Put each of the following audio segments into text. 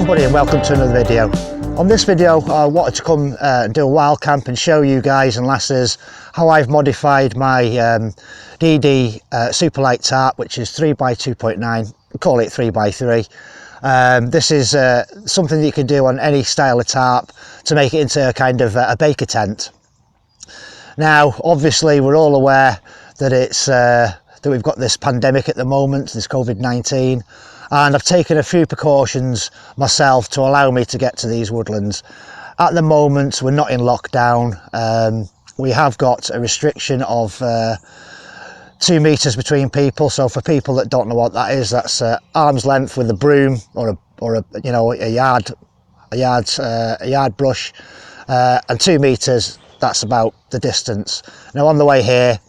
everybody and welcome to another video. On this video I wanted to come and do a wild camp and show you guys and lasses how I've modified my DD super light tarp, which is 3x2.9, we call it 3x3. This is something that you can do on any style of tarp to make it into a kind of a baker tent. Now obviously we're all aware that it's that we've got this pandemic at the moment, this COVID-19, and I've taken a few precautions myself to allow me to get to these woodlands. At the moment we're not in lockdown. We have got a restriction of 2 meters between people, so for people that don't know what that is, that's arm's length with a broom or a yard brush, and 2 meters, that's about the distance. Now on the way here,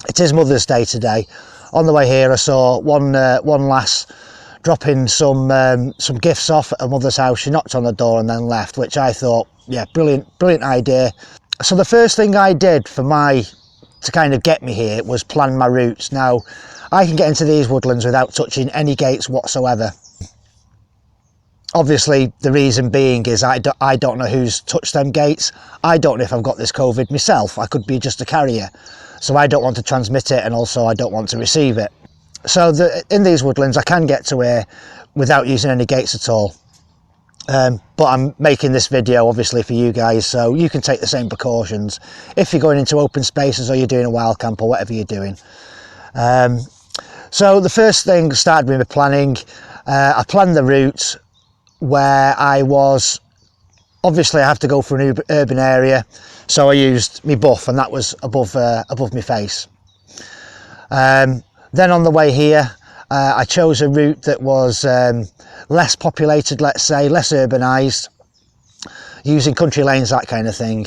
it is Mother's Day today. On the way here I saw one lass dropping some gifts off at her mother's house. She knocked on the door and then left, which I thought, yeah, brilliant idea. So the first thing I did to kind of get me here was plan my routes. Now I can get into these woodlands without touching any gates whatsoever. Obviously the reason being is I don't know who's touched them gates. I don't know if I've got this COVID myself. I could be just a carrier, so I don't want to transmit it, and also I don't want to receive it. So in these woodlands I can get to here without using any gates at all. But I'm making this video obviously for you guys, so you can take the same precautions if you're going into open spaces or you're doing a wild camp or whatever you're doing. So the first thing started with my planning. I planned the route where I was. Obviously I have to go for an urban area, so I used my buff, and that was above my face. Then on the way here I chose a route that was less populated, let's say, less urbanised, using country lanes, that kind of thing.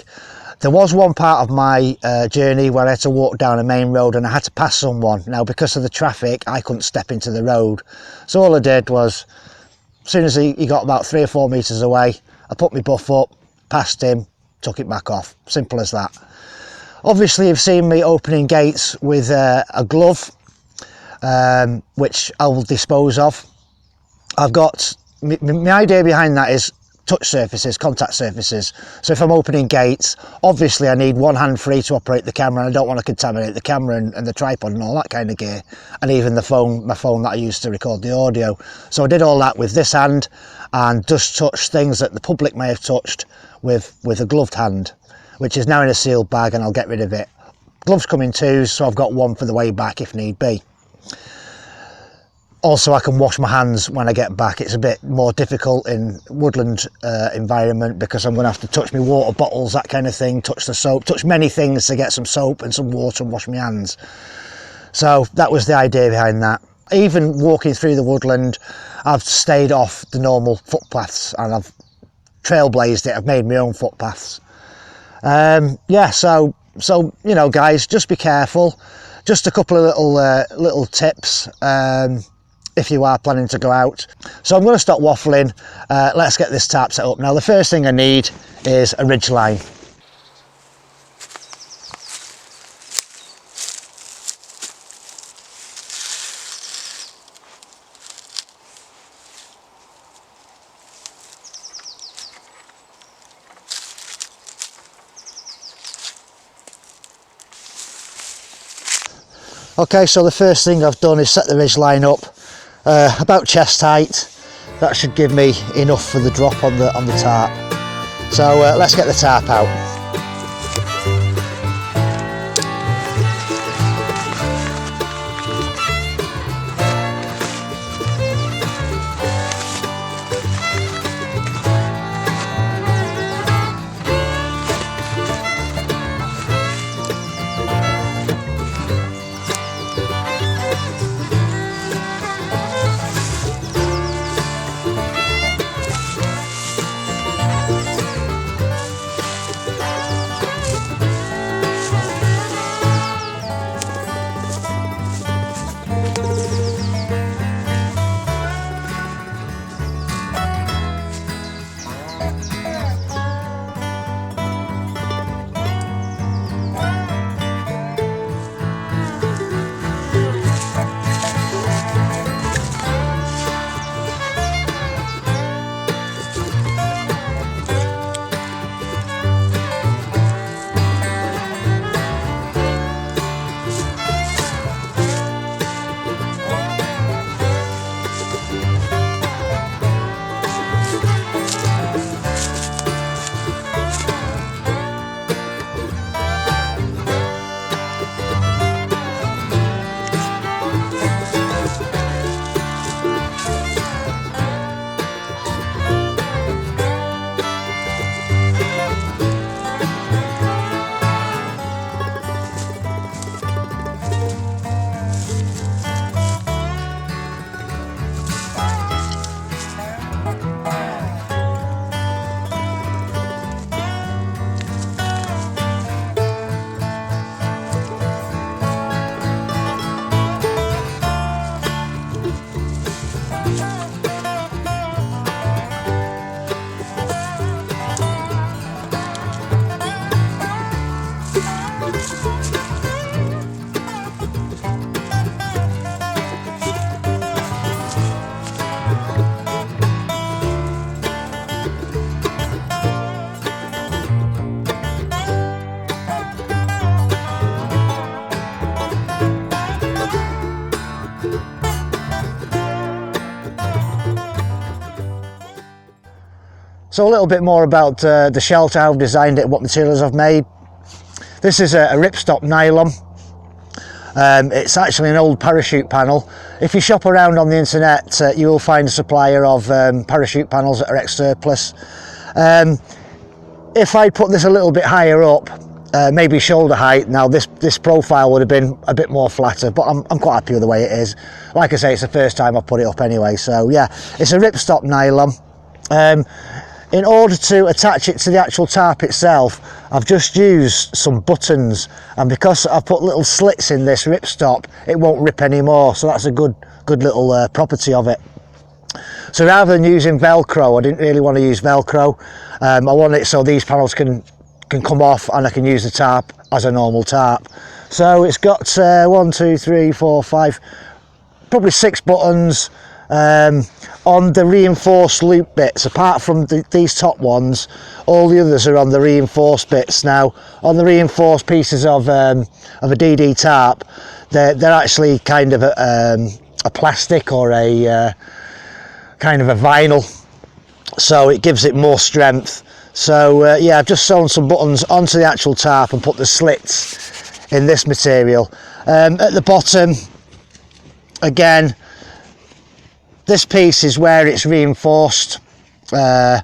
There was one part of my journey where I had to walk down a main road and I had to pass someone. Now because of the traffic I couldn't step into the road, so all I did was, as soon as he got about 3 or 4 metres away, I put my buff up, passed him, took it back off. Simple as that. Obviously you've seen me opening gates with a glove, which I will dispose of. I've got, my idea behind that is touch surfaces, contact surfaces. So if I'm opening gates, obviously I need one hand free to operate the camera, and I don't want to contaminate the camera and the tripod and all that kind of gear, and even the phone, my phone that I use to record the audio. So I did all that with this hand and just touched things that the public may have touched with a gloved hand, which is now in a sealed bag, and I'll get rid of it. Gloves come in twos, so I've got one for the way back if need be. Also I can wash my hands when I get back. It's a bit more difficult in woodland environment because I'm going to have to touch my water bottles, that kind of thing, touch the soap, touch many things to get some soap and some water and wash my hands. So that was the idea behind that. Even walking through the woodland, I've stayed off the normal footpaths and I've trailblazed it. I've made my own footpaths. Yeah, so you know guys, just be careful. Just a couple of little tips if you are planning to go out. So I'm going to stop waffling. Let's get this tarp set up. Now the first thing I need is a ridge line. Okay, so the first thing I've done is set the ridge line up about chest height. That should give me enough for the drop on the tarp. So let's get the tarp out. So a little bit more about the shelter, how I've designed it, what materials I've made. This is a ripstop nylon. It's actually an old parachute panel. If you shop around on the internet, you will find a supplier of parachute panels that are ex-surplus. If I put this a little bit higher up, maybe shoulder height, now this profile would have been a bit more flatter, but I'm quite happy with the way it is. Like I say, it's the first time I've put it up anyway, so yeah, it's a ripstop nylon. In order to attach it to the actual tarp itself, I've just used some buttons, and because I've put little slits in this ripstop, it won't rip anymore, so that's a good little property of it. So rather than using Velcro, I didn't really want to use Velcro. I want it so these panels can come off and I can use the tarp as a normal tarp. So it's got 1, 2, 3, 4, 5, probably 6 buttons on the reinforced loop bits. Apart from these top ones, all the others are on the reinforced bits. Now on the reinforced pieces of a DD tarp, they're actually kind of a plastic or a kind of a vinyl, so it gives it more strength. So yeah, I've just sewn some buttons onto the actual tarp and put the slits in this material. At the bottom, again, this piece is where it's reinforced, where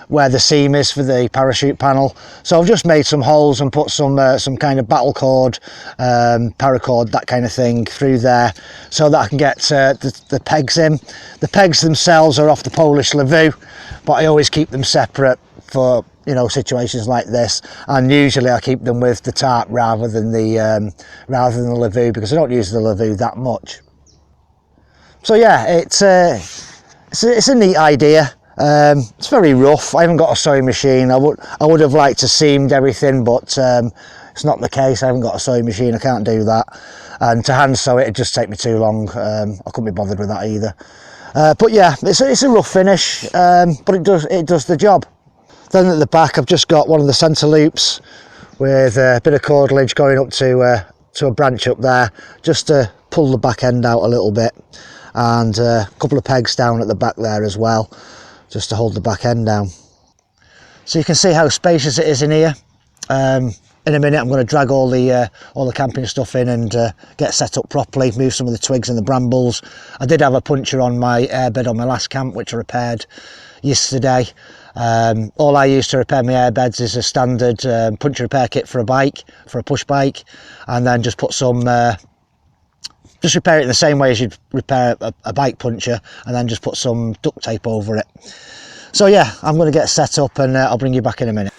the seam is for the parachute panel. So I've just made some holes and put some kind of battle cord, paracord, that kind of thing through there, so that I can get the pegs in. The pegs themselves are off the Polish Lavoo, but I always keep them separate for, you know, situations like this, and usually I keep them with the tarp rather than the Lavoo, because I don't use the Lavoo that much. So yeah, it's a neat idea. It's very rough. I haven't got a sewing machine. I would have liked to seamed everything, but it's not the case. I haven't got a sewing machine. I can't do that, and to hand sew it'd just take me too long. I couldn't be bothered with that either. But yeah, it's a rough finish, but it does the job. Then at the back, I've just got one of the centre loops with a bit of cordage going up to a branch up there, just to pull the back end out a little bit, and a couple of pegs down at the back there as well, just to hold the back end down. So you can see how spacious it is in here. In a minute I'm going to drag all the camping stuff in and get set up properly, move some of the twigs and the brambles. I did have a puncture on my airbed on my last camp, which I repaired yesterday. All I use to repair my airbeds is a standard puncture repair kit for a push bike, and then just put some just repair it in the same way as you'd repair a bike puncture, and then just put some duct tape over it. So yeah, I'm going to get set up and I'll bring you back in a minute.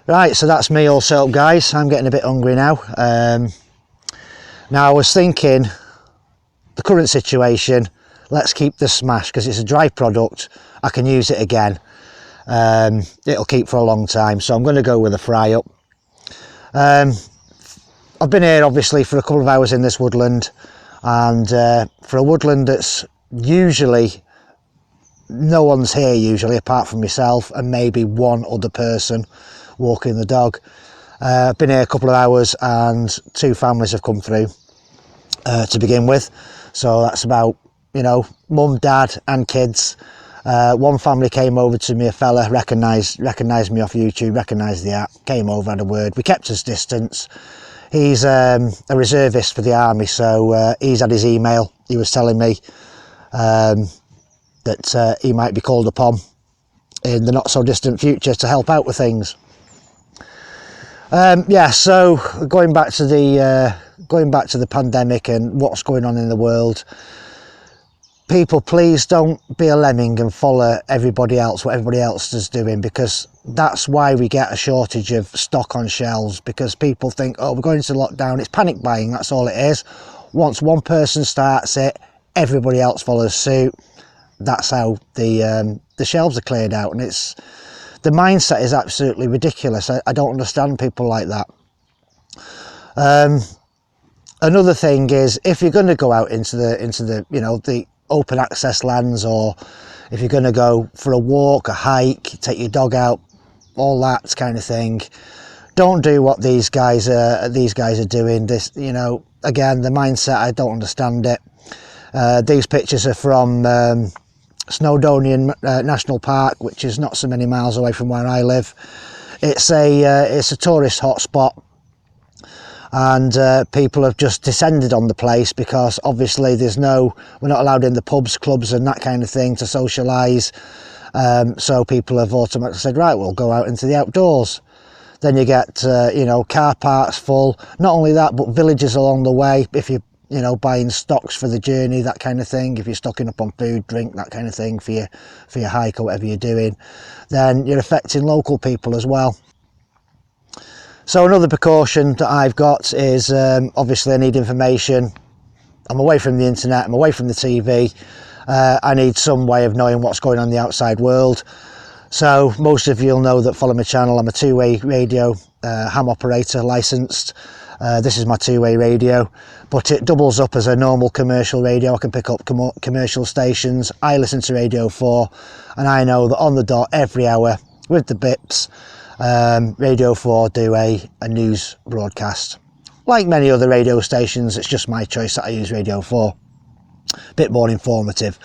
Right, so that's me all set up, guys. I'm getting a bit hungry now. Now I was thinking, the current situation, let's keep the smash, because it's a dry product. I can use it again. It'll keep for a long time, so I'm going to go with a fry up. I've been here obviously for a couple of hours in this woodland, and for a woodland that's usually no one's here usually apart from myself and maybe one other person walking the dog. I've been here a couple of hours and 2 families have come through to begin with, so that's about, you know, mum, dad and kids. One family came over to me, a fella recognised me off YouTube, recognised the app, came over, had a word. We kept his distance. He's a reservist for the army, so he's had his email. He was telling me that he might be called upon in the not so distant future to help out with things. Yeah, so going back to the going back to the pandemic and what's going on in the world, people, please don't be a lemming and follow everybody else, what everybody else is doing, because that's why we get a shortage of stock on shelves, because people think, oh, we're going into lockdown. It's panic buying, that's all it is. Once one person starts it, everybody else follows suit. That's how the shelves are cleared out, and it's, the mindset is absolutely ridiculous. I don't understand people like that. Another thing is, if you're going to go out into the you know, the open access lands, or if you're going to go for a walk, a hike, take your dog out, all that kind of thing, don't do what these guys are doing. This, you know, again, the mindset, I don't understand it. These pictures are from Snowdonian National Park, which is not so many miles away from where I live. It's a tourist hotspot, and people have just descended on the place because obviously we're not allowed in the pubs, clubs and that kind of thing to socialise. So people have automatically said, right, we'll go out into the outdoors. Then you get you know, car parks full. Not only that, but villages along the way, if you know, buying stocks for the journey, that kind of thing. If you're stocking up on food, drink, that kind of thing for your hike or whatever you're doing, then you're affecting local people as well. So another precaution that I've got is, obviously I need information. I'm away from the internet, I'm away from the TV. I need some way of knowing what's going on in the outside world. So most of you'll know that follow my channel, I'm a two-way radio ham operator, licensed. This is my two-way radio, but it doubles up as a normal commercial radio. I can pick up commercial stations. I listen to Radio 4, and I know that on the dot every hour with the bips, Radio 4 do a news broadcast. Like many other radio stations, it's just my choice that I use Radio 4. A bit more informative.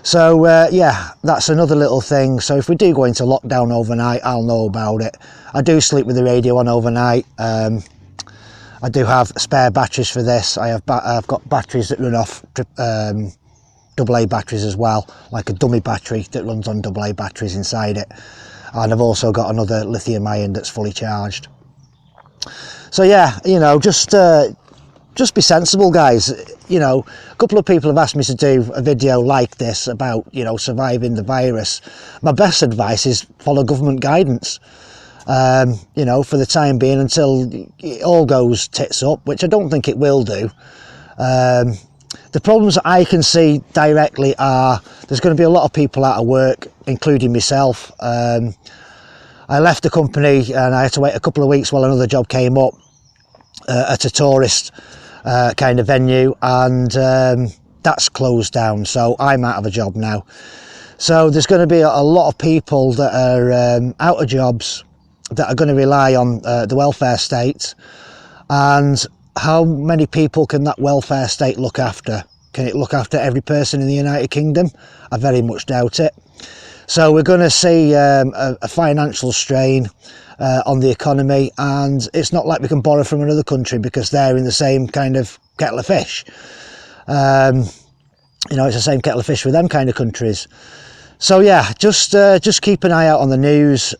So yeah, that's another little thing. So if we do go into lockdown overnight, I'll know about it. I do sleep with the radio on overnight. I do have spare batteries for this. I've got batteries that run off AA batteries as well, like a dummy battery that runs on AA batteries inside it. And I've also got another lithium ion that's fully charged. So yeah, you know, just be sensible, guys. You know, a couple of people have asked me to do a video like this about, you know, surviving the virus. My best advice is follow government guidance. You know, for the time being, until it all goes tits up, which I don't think it will do. The problems that I can see directly are there's going to be a lot of people out of work, including myself. I left the company and I had to wait a couple of weeks while another job came up at a tourist kind of venue, and that's closed down, so I'm out of a job now. So there's going to be a lot of people that are out of jobs, that are going to rely on the welfare state. And how many people can that welfare state look after? Can it look after every person in the United Kingdom? I very much doubt it. So we're going to see a financial strain on the economy, and it's not like we can borrow from another country because they're in the same kind of kettle of fish. You know, it's the same kettle of fish with them kind of countries. So yeah, just keep an eye out on the news.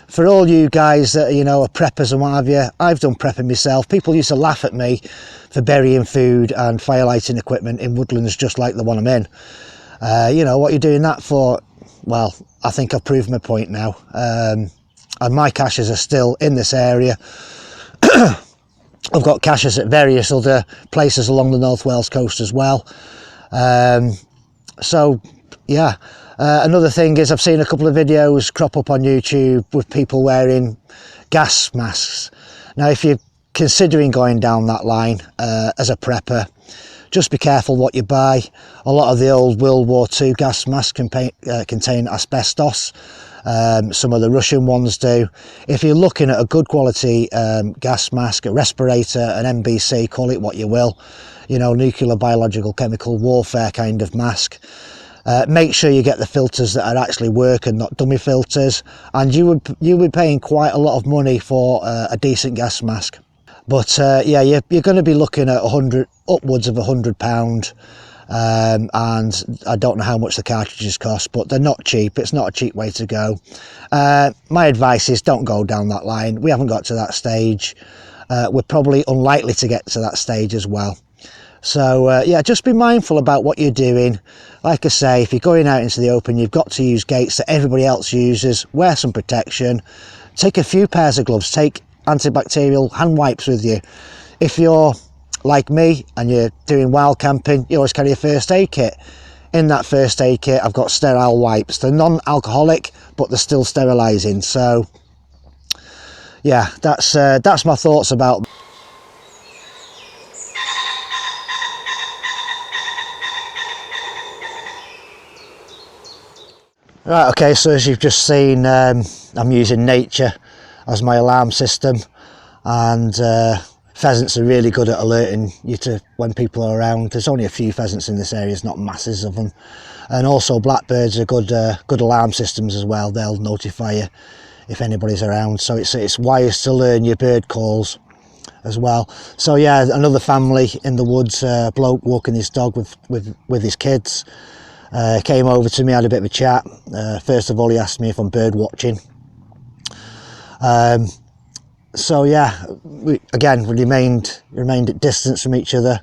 For all you guys that, you know, are preppers and what have you, I've done prepping myself. People used to laugh at me for burying food and firelighting equipment in woodlands just like the one I'm in. You know, what you're doing that for? Well, I think I've proved my point now. And my caches are still in this area. I've got caches at various other places along the North Wales coast as well. So, yeah. Another thing is, I've seen a couple of videos crop up on YouTube with people wearing gas masks. Now, if you're considering going down that line as a prepper, just be careful what you buy. A lot of the old World War II gas masks contain asbestos. Some of the Russian ones do. If you're looking at a good quality gas mask, a respirator, an NBC, call it what you will, you know, nuclear, biological, chemical warfare kind of mask, make sure you get the filters that are actually working, not dummy filters, and you'll be paying quite a lot of money for a decent gas mask. But yeah, you're going to be looking at upwards of £100, and I don't know how much the cartridges cost, but they're not cheap. It's not a cheap way to go. My advice is don't go down that line. We haven't got to that stage. we're probably unlikely to get to that stage as well. So yeah, just be mindful about what you're doing. Like I say, if you're going out into the open, you've got to use gates that everybody else uses. Wear some protection. Take a few pairs of gloves. Take antibacterial hand wipes with you. If you're like me and you're doing wild camping, you always carry a first aid kit. In that first aid kit, I've got sterile wipes. They're non-alcoholic, but they're still sterilising. So yeah, that's my thoughts about. Right, okay, so as you've just seen, I'm using nature as my alarm system, and pheasants are really good at alerting you to when people are around. There's only a few pheasants in this area, there's not masses of them. And also blackbirds are good alarm systems as well. They'll notify you if anybody's around, so it's wise to learn your bird calls as well. So yeah, another family in the woods, bloke walking his dog with his kids. Came over to me, had a bit of a chat. First of all, he asked me if I'm bird watching. So yeah, we remained at distance from each other.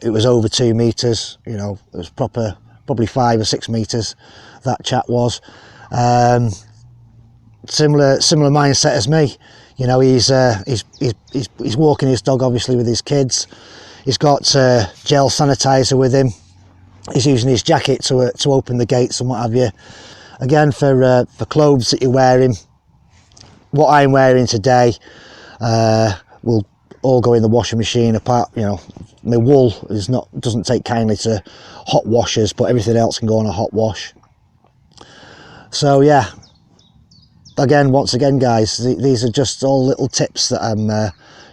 It was over 2 meters, you know, it was probably 5 or 6 meters, that chat was. Similar mindset as me, you know, he's walking his dog obviously with his kids. He's got gel sanitizer with him. He's using his jacket to open the gates and what have you. Again, for clothes that you're wearing, what I'm wearing today will all go in the washing machine. Apart, you know, my wool doesn't take kindly to hot washers, but everything else can go on a hot wash. So yeah, once again guys, these are just all little tips that I'm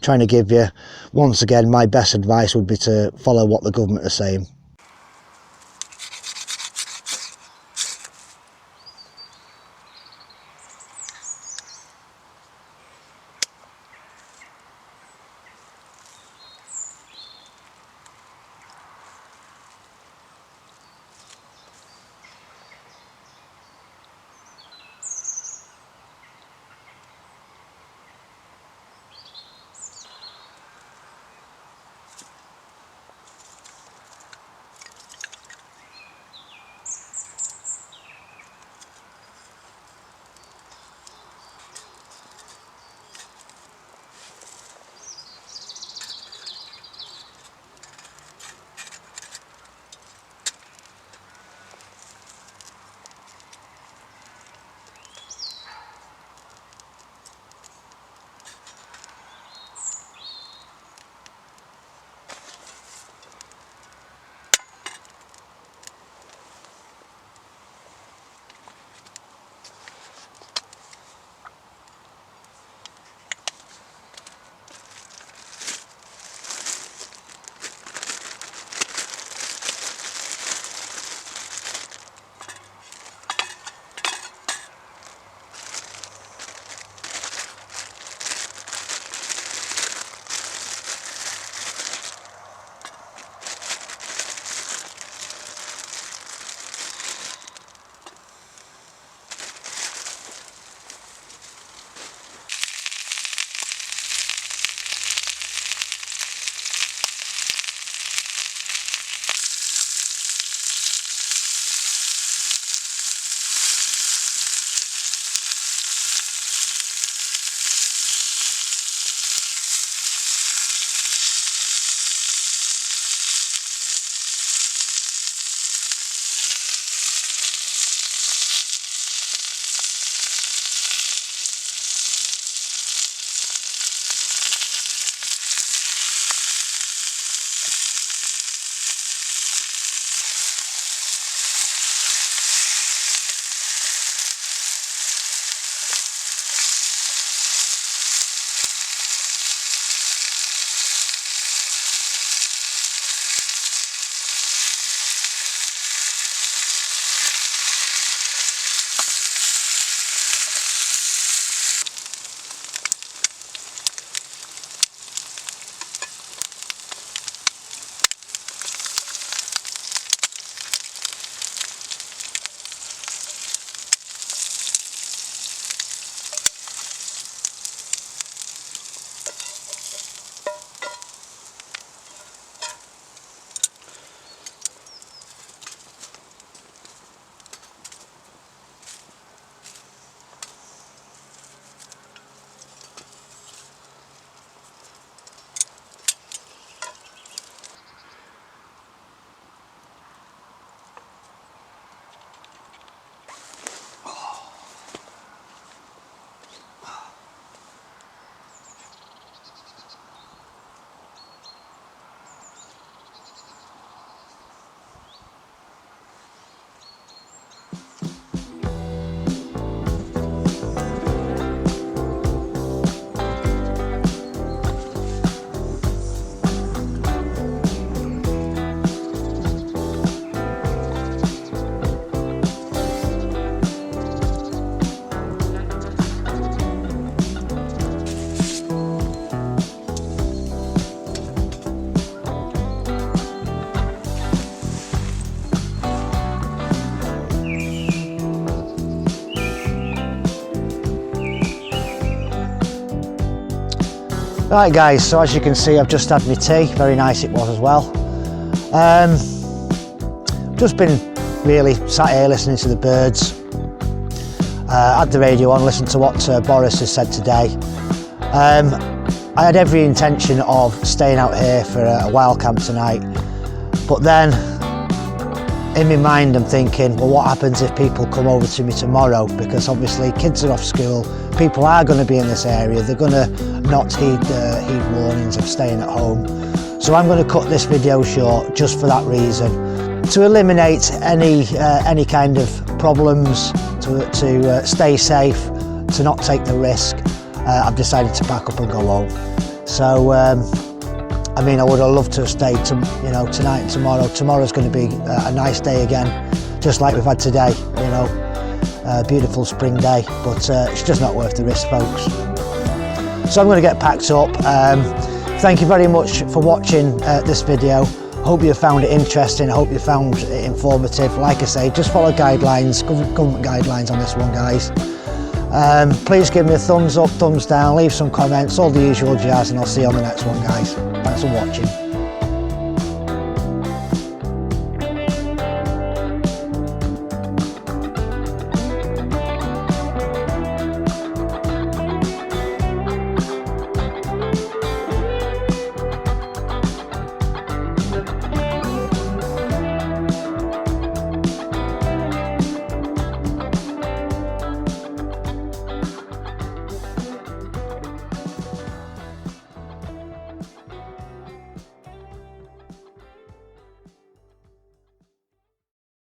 trying to give you. Once again, my best advice would be to follow what the government are saying. Right guys, so as you can see I've just had my tea, very nice it was as well. Just been really sat here listening to the birds. Had the radio on, listened to what Boris has said today. I had every intention of staying out here for a wild camp tonight, but then in my mind I'm thinking, well, what happens if people come over to me tomorrow? Because obviously kids are off school, people are going to be in this area, they're going to not heed warnings of staying at home. So I'm going to cut this video short just for that reason, to eliminate any kind of problems, to stay safe, to not take the risk. I've decided to pack up and go home. So I mean, I would have loved to have stayed tonight and tomorrow. Tomorrow's going to be a nice day again, just like we've had today, you know, a beautiful spring day, but it's just not worth the risk, folks. So I'm going to get packed up. Thank you very much for watching this video. Hope you found it interesting, I hope you found it informative. Like I say, just follow guidelines, government guidelines on this one, guys. Please give me a thumbs up, thumbs down, leave some comments, all the usual jazz, and I'll see you on the next one, guys. Thanks for watching.